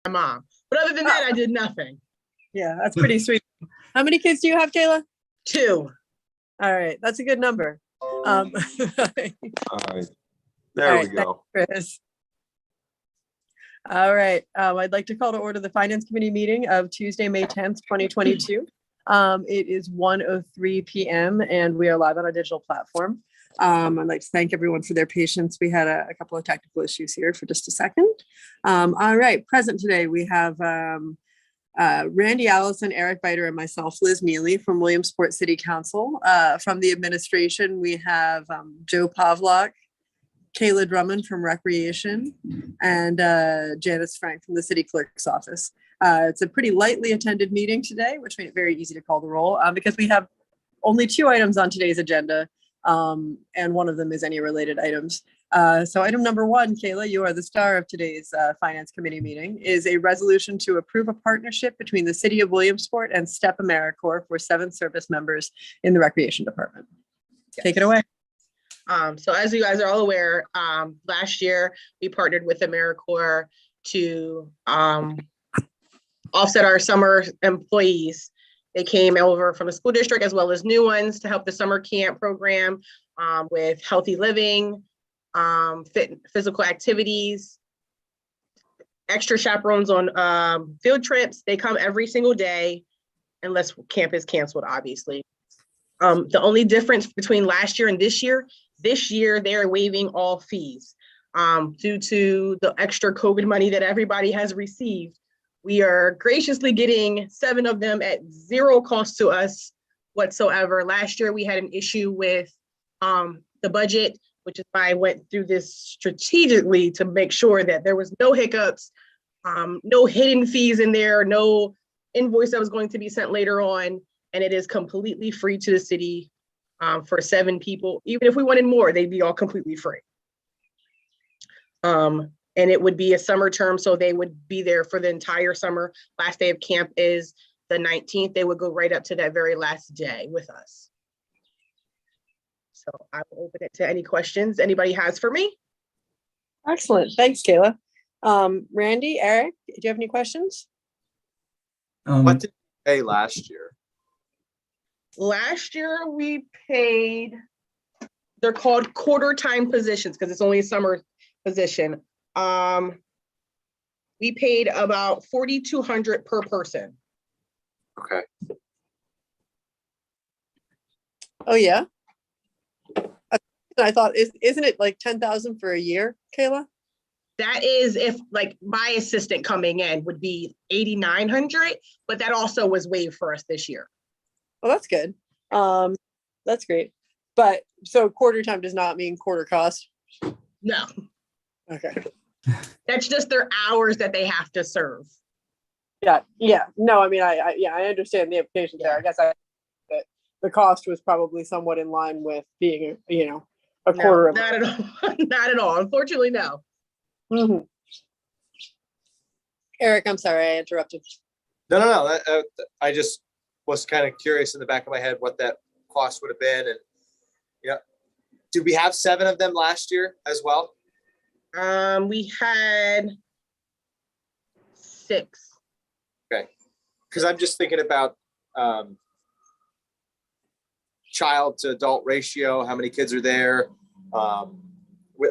my mom. But other than that, I did nothing. Yeah, that's pretty sweet. How many kids do you have, Kayla? 2. All right, that's a good number. All right. There All we right, go. thanks, Chris. All right, I'd like to call to order the Finance Committee meeting of Tuesday, May 10th, 2022. It is 1:03 p.m. and we are live on a digital platform. I'd like to thank everyone for their patience. We had a couple of technical issues here for just a second. All right, present today we have Randy Allison, Eric Biter, and myself, Liz Mealy from Williamsport City Council. From the administration, we have Joe Pavlak, Kayla Drummond from Recreation, and Janice Frank from the City Clerk's Office. It's a pretty lightly attended meeting today, which made it very easy to call the roll because we have only 2 items on today's agenda, and one of them is any related items. So item number 1, Kayla, you are the star of today's Finance Committee meeting, is a resolution to approve a partnership between the City of Williamsport and STEP AmeriCorps for 7 service members in the Recreation Department. Yes. Take it away. So as you guys are all aware, last year we partnered with AmeriCorps to offset our summer employees. They came over from the school district as well as new ones to help the summer camp program with healthy living, physical activities, extra chaperones on field trips. They come every single day unless camp is canceled, obviously. The only difference between last year and this year they're waiving all fees due to the extra COVID money that everybody has received. We are graciously getting 7 of them at 0 cost to us whatsoever. Last year we had an issue with the budget, which is why I went through this strategically to make sure that there was no hiccups, no hidden fees in there, no invoice that was going to be sent later on. And it is completely free to the city for 7 people. Even if we wanted more, they'd be all completely free. And it would be a summer term, so they would be there for the entire summer. Last day of camp is the 19th. They would go right up to that very last day with us. So I will open it to any questions anybody has for me. Excellent. Thanks, Kayla. Randy, Eric, do you have any questions? What did you pay last year? Last year we paid, they're called quarter time positions because it's only a summer position. We paid about $4,200 per person. Okay. Oh yeah. I thought, isn't it like 10,000 for a year, Kayla? That is if like my assistant coming in would be 8,900, but that also was waived for us this year. Oh, that's good. That's great. But so quarter time does not mean quarter cost? No. Okay. That's just their hours that they have to serve. Yeah. No, I mean, I understand the implications there. I guess that the cost was probably somewhat in line with being, a quarter of not at all. Not at all. Unfortunately, no. Mm-hmm. Eric, I'm sorry, I interrupted. No. I just was kind of curious in the back of my head what that cost would have been. And did we have 7 of them last year as well? We had 6. Okay. Because I'm just thinking about child to adult ratio, how many kids are there.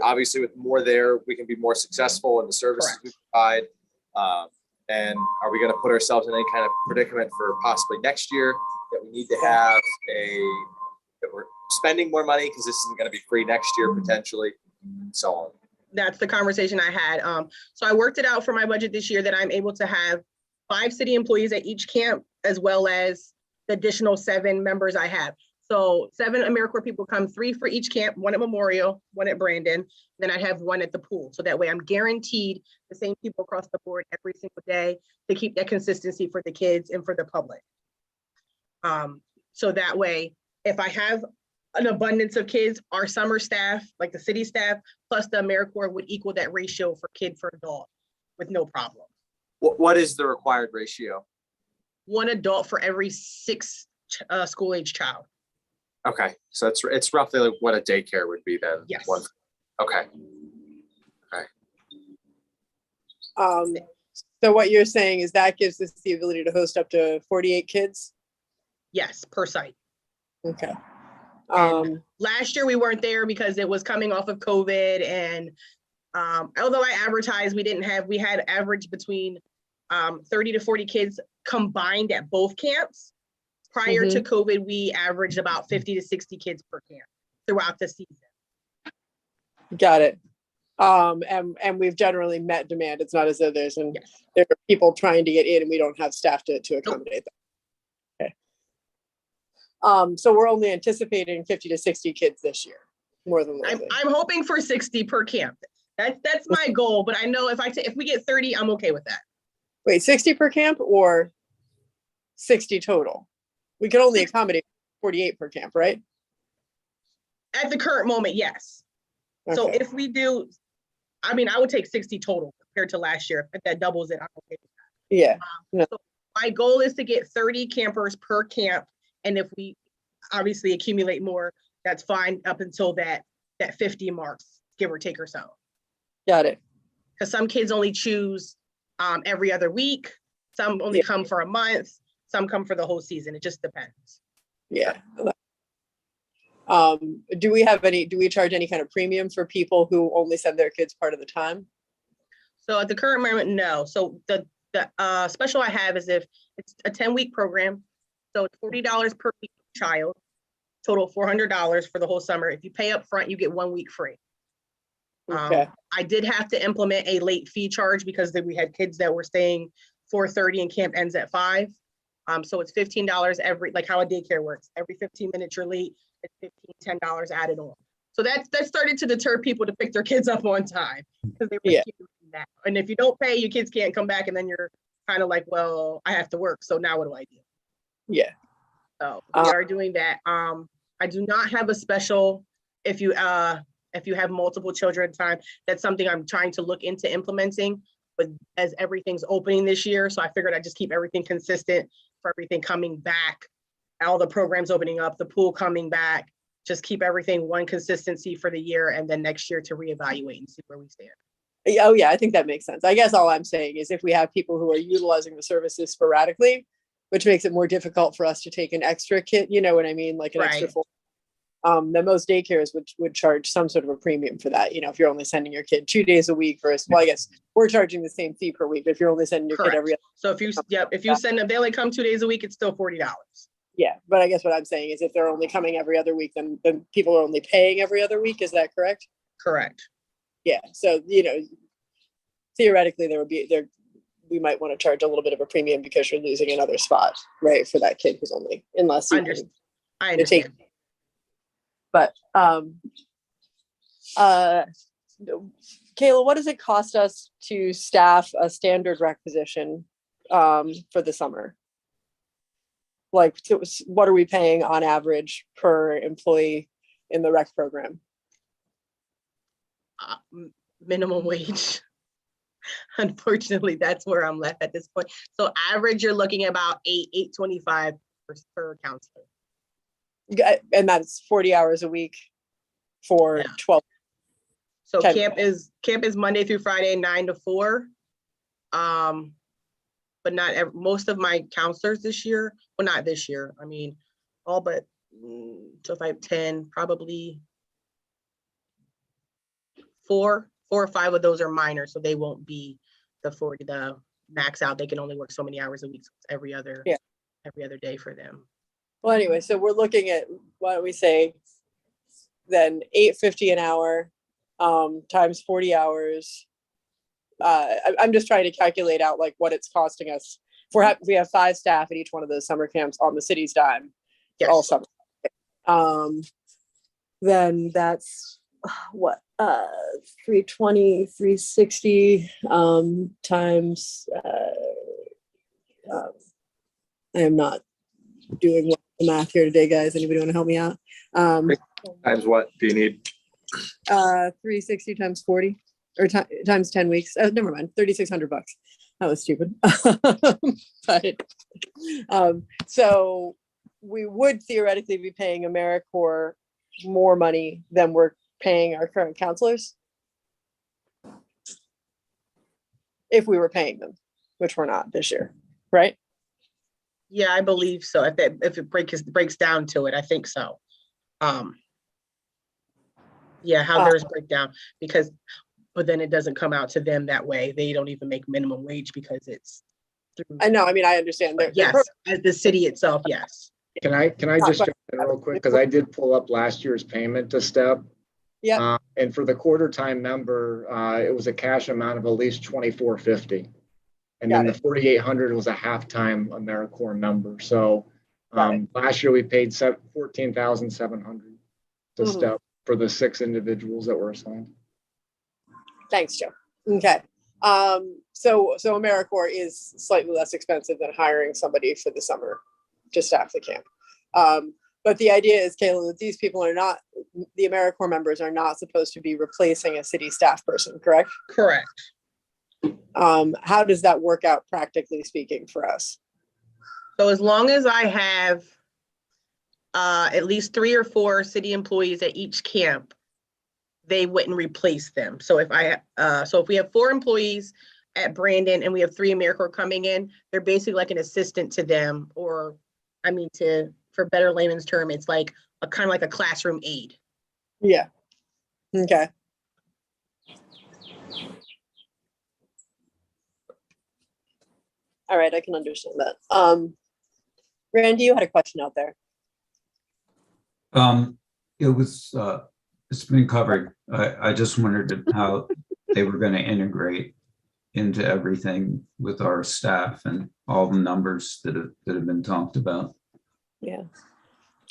Obviously with more there, we can be more successful in the services we provide. And are we going to put ourselves in any kind of predicament for possibly next year that we need to have that we're spending more money because this isn't going to be free next year potentially, and so on. That's the conversation I had. So I worked it out for my budget this year that I'm able to have 5 city employees at each camp, as well as the additional 7 members I have. So 7 AmeriCorps people come, 3 for each camp, 1 at Memorial, 1 at Brandon. Then I have 1 at the pool. So that way I'm guaranteed the same people across the board every single day to keep that consistency for the kids and for the public. So that way, if I have an abundance of kids, our summer staff, like the city staff, plus the AmeriCorps would equal that ratio for kid for adult with no problem. What is the required ratio? 1 adult for every 6 school-age child. Okay, so it's roughly like what a daycare would be then. Yes. Okay. So what you're saying is that gives us the ability to host up to 48 kids? Yes, per site. Okay. Last year we weren't there because it was coming off of COVID, and although I advertised, we had average between 30 to 40 kids combined at both camps. Prior to COVID, we averaged about 50 to 60 kids per camp throughout the season. Got it. And we've generally met demand. It's not as though there are people trying to get in and we don't have staff to accommodate them. Okay. So we're only anticipating 50 to 60 kids this year, more than likely. I'm hoping for 60 per camp. That's my goal, but I know if we get 30, I'm okay with that. Wait, 60 per camp or 60 total? We can only accommodate 48 per camp, right? At the current moment, yes. Okay. So if we do, I would take 60 total compared to last year. If that doubles it, I'm okay with that. Yeah. No. So my goal is to get 30 campers per camp. And if we obviously accumulate more, that's fine up until that 50 marks, give or take or so. Got it. Because some kids only choose every other week. Some only come for a month. Some come for the whole season. It just depends. Yeah. Do we charge any kind of premium for people who only send their kids part of the time? So at the current moment, no. So the special I have is if it's a 10-week program, so it's $40 per week child, total $400 for the whole summer. If you pay up front, you get 1 week free. Okay. I did have to implement a late fee charge because we had kids that were staying 4:30 and camp ends at 5. So it's $15 every, like how a daycare works. Every 15 minutes you're late, it's $10 added on. So that started to deter people to pick their kids up on time because they were that. And if you don't pay, your kids can't come back, and then you're kind of like, well, I have to work. So now what do I do? Yeah. So we are doing that. I do not have a special if you have multiple children at a time. That's something I'm trying to look into implementing, but as everything's opening this year, so I figured I'd just keep everything consistent for everything coming back, all the programs opening up, the pool coming back, just keep everything one consistency for the year, and then next year to reevaluate and see where we stand. Oh yeah, I think that makes sense. I guess all I'm saying is if we have people who are utilizing the services sporadically, which makes it more difficult for us to take an extra kit, you know what I mean? Like an extra full. Then most daycares would charge some sort of a premium for that. You know, if you're only sending your kid 2 days a week versus, well, I guess we're charging the same fee per week, but if you're only sending your kid every other. So if you send them, they only come 2 days a week, it's still $40. Yeah, but I guess what I'm saying is if they're only coming every other week, then people are only paying every other week. Is that correct? Correct. Yeah. So, you know, theoretically we might want to charge a little bit of a premium because you're losing another spot, right? For that kid who's only, unless you I understand. But Kayla, what does it cost us to staff a standard rec position for the summer? Like, what are we paying on average per employee in the rec program? Minimum wage. Unfortunately, that's where I'm left at this point. So average, you're looking at about $8.25 per counselor. And that's 40 hours a week for 12. So camp is Monday through Friday, 9 to 4. But not most of my counselors this year, well, not this year. I mean, all but so if I have 10, probably 4 or 5 of those are minor, so they won't be the max out. They can only work so many hours a week, so it's every other day for them. Well, anyway, so we're looking at, why don't we say then $8.50 an hour times 40 hours. I'm just trying to calculate out like what it's costing us. If we have 5 staff at each one of those summer camps on the city's dime, all summer. Then that's what 320, 360 times. I am not doing the math here today, guys. Anybody want to help me out? Times what do you need? 360 times 40 or times 10 weeks. Never mind. $3,600. That was stupid. But so we would theoretically be paying AmeriCorps more money than we're paying our current counselors if we were paying them. which we're not this year, right? Yeah, I believe so. If it breaks down to it, I think so. Yeah, how theirs break down, but then it doesn't come out to them that way. They don't even make minimum wage because it's through. I know. I mean, I understand. Yes, as the city itself, yes. Can I just jump in real quick? Because I did pull up last year's payment to STEP. Yeah. And for the quarter time member, it was a cash amount of at least $2,450. And then the 4,800 was a halftime AmeriCorps member. So last year we paid $14,700 to STEP for the 6 individuals that were assigned. Thanks, Joe. Okay. So AmeriCorps is slightly less expensive than hiring somebody for the summer to staff the camp. But the idea is, Kayla, that these people are not, the AmeriCorps members are not supposed to be replacing a city staff person, correct? Correct. How does that work out practically speaking for us? So as long as I have at least 3 or 4 city employees at each camp, they wouldn't replace them. So if we have 4 employees at Brandon and we have 3 AmeriCorps coming in, they're basically like an assistant to them, or for better layman's term, it's like a kind of like a classroom aide. Yeah. Okay. All right, I can understand that. Randy, you had a question out there. It's been covered. I just wondered how they were going to integrate into everything with our staff and all the numbers that have been talked about. Yeah.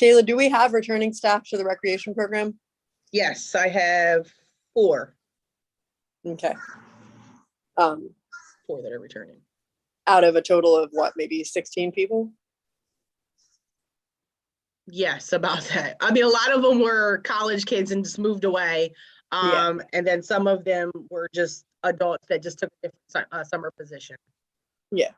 Kayla, do we have returning staff to the recreation program? Yes, I have 4. Okay. 4 that are returning. Out of a total of what, maybe 16 people? Yes, about that. I mean, a lot of them were college kids and just moved away. And then some of them were just adults that just took a different summer position. Yeah.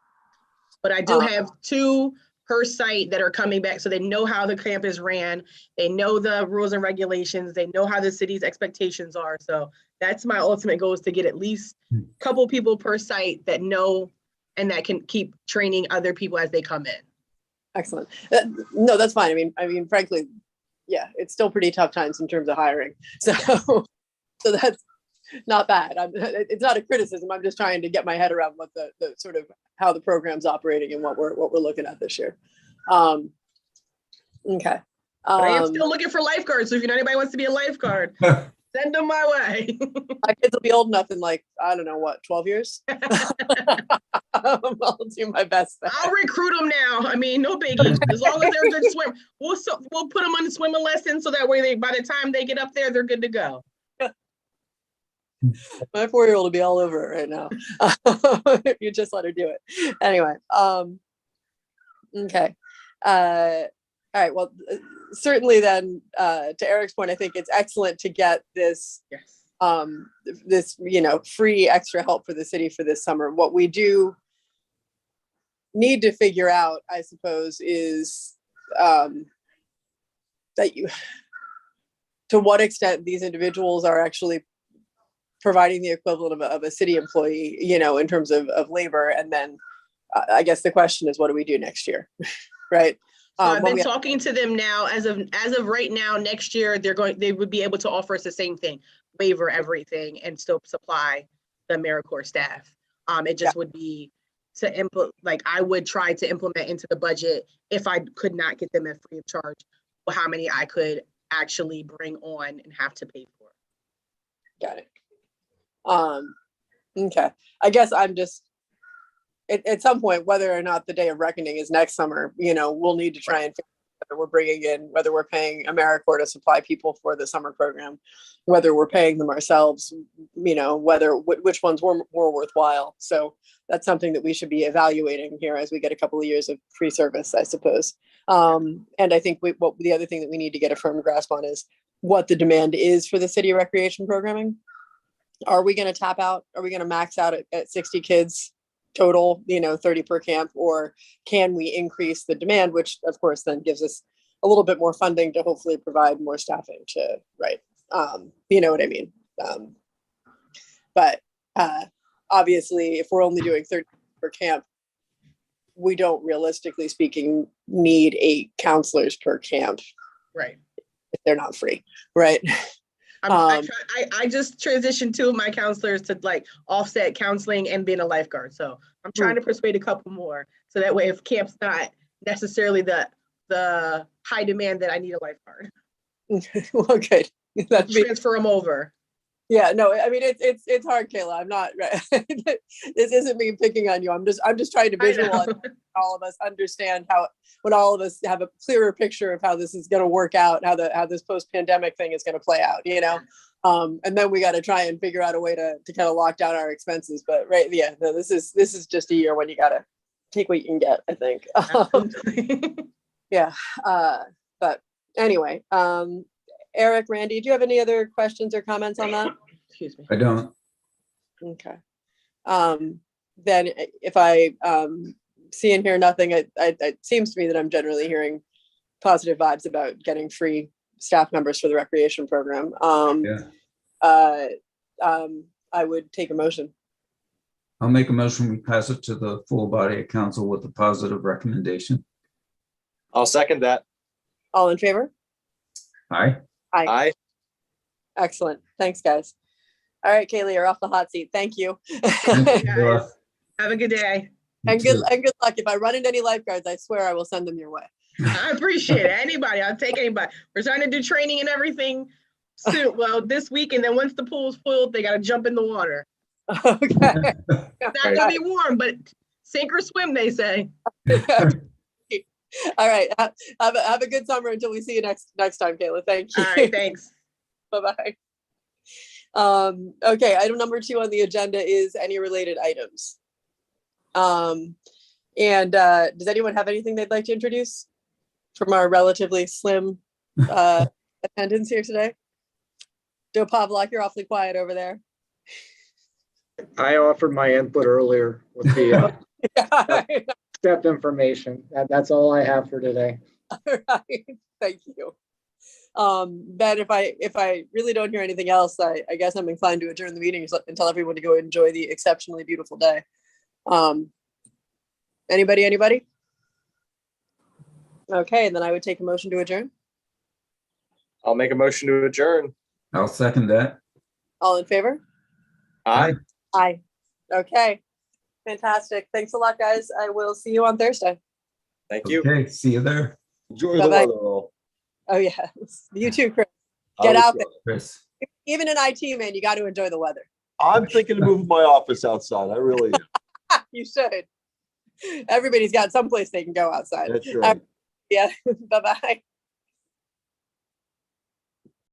But I do have 2 per site that are coming back, so they know how the campus ran. They know the rules and regulations. They know how the city's expectations are. So that's my ultimate goal, is to get at least a couple people per site that know and that can keep training other people as they come in. Excellent. No, that's fine. I mean, frankly, yeah, it's still pretty tough times in terms of hiring. So that's not bad. It's not a criticism. I'm just trying to get my head around what the sort of how the program's operating and what we're looking at this year. Okay. But I am still looking for lifeguards. So if anybody wants to be a lifeguard, send them my way. My kids will be old enough in 12 years. I'll do my best. I'll recruit them now. I mean, no biggie. As long as they're good swim, we'll put them on the swimming lesson so that way by the time they get up there, they're good to go. My 4-year-old will be all over it right now. If you just let her do it. Anyway. Okay. All right. Well, certainly then, to Eric's point, I think it's excellent to get this, this, free extra help for the city for this summer. What we do need to figure out, I suppose, is to what extent these individuals are actually providing the equivalent of a city employee, in terms of labor. And then I guess the question is, what do we do next year? Right. So I've been talking to them now. As of right now, next year, they would be able to offer us the same thing, waiver everything, and still supply the AmeriCorps staff. It just would be to I would try to implement into the budget, if I could not get them at free of charge, how many I could actually bring on and have to pay for. Got it. Okay. I guess I'm just, at some point, whether or not the day of reckoning is next summer, we'll need to try and figure out whether we're bringing in, whether we're paying AmeriCorps to supply people for the summer program, whether we're paying them ourselves, which ones were more worthwhile. So that's something that we should be evaluating here as we get a couple of years of free service, I suppose. And I think the other thing that we need to get a firm grasp on is what the demand is for the city recreation programming. Are we going to tap out? Are we going to max out at 60 kids total, 30 per camp, or can we increase the demand, which of course then gives us a little bit more funding to hopefully provide more staffing to, right. You know what I mean? But obviously if we're only doing 30 per camp, we don't realistically speaking need 8 counselors per camp Right. if they're not free, right? I just transitioned 2 of my counselors to like offset counseling and being a lifeguard. So I'm trying to persuade a couple more. So that way if camp's not necessarily the high demand that I need a lifeguard, Well, good. That'd be, transfer them over. yeah, no, I mean, it's hard, Kayla. I'm not, right. This isn't me picking on you. I'm just trying to I know. visualize all of us understand when all of us have a clearer picture of how this is going to work out, how this post-pandemic thing is going to play out, you know? And then we got to try and figure out a way to kind of lock down our expenses. But right, yeah, no, this is just a year when you got to take what you can get, I think. Yeah. But anyway, Eric, Randy, do you have any other questions or comments on that? Excuse me. I don't. Okay. Then if I see and hear nothing, it seems to me that I'm generally hearing positive vibes about getting free staff members for the recreation program. Yeah. I would take a motion. I'll make a motion. We pass it to the full body of council with a positive recommendation. I'll second that. All in favor? Aye. Aye. Excellent. Thanks, guys. All right, Kaylee, you're off the hot seat. Thank you. Thank you, Laura. Have a good day. You And too. good luck. If I run into any lifeguards, I swear I will send them your way. I appreciate it. Anybody, I'll take anybody. We're trying to do training and everything soon. Well, this week, and then once the pool's full, they got to jump in the water. Okay. It's not gonna be warm, but sink or swim, they say. All right. Have a good summer until we see you next time, Kayla. Thank you. All right, thanks. Bye-bye. Okay, item number 2 on the agenda is any related items. Does anyone have anything they'd like to introduce from our relatively slim attendance here today? Joe Pavlak, you're awfully quiet over there. I offered my input earlier with the step information. That's all I have for today. All right, thank you. Ben, if I really don't hear anything else, I guess I'm inclined to adjourn the meeting and tell everyone to go enjoy the exceptionally beautiful day. Anybody? Okay, then I would take a motion to adjourn. I'll make a motion to adjourn. I'll second that. All in favor? Aye. Aye. Okay, fantastic. Thanks a lot, guys. I will see you on Thursday. Thank you. Okay, see you there. Enjoy Bye-bye. the weather, all. Oh yeah, you too, Chris. I Get was, out there. Chris. Even in IT, man, you got to enjoy the weather. I'm thinking of moving my office outside. I really am. You should. Everybody's got someplace they can go outside. That's right. Yeah. Bye-bye.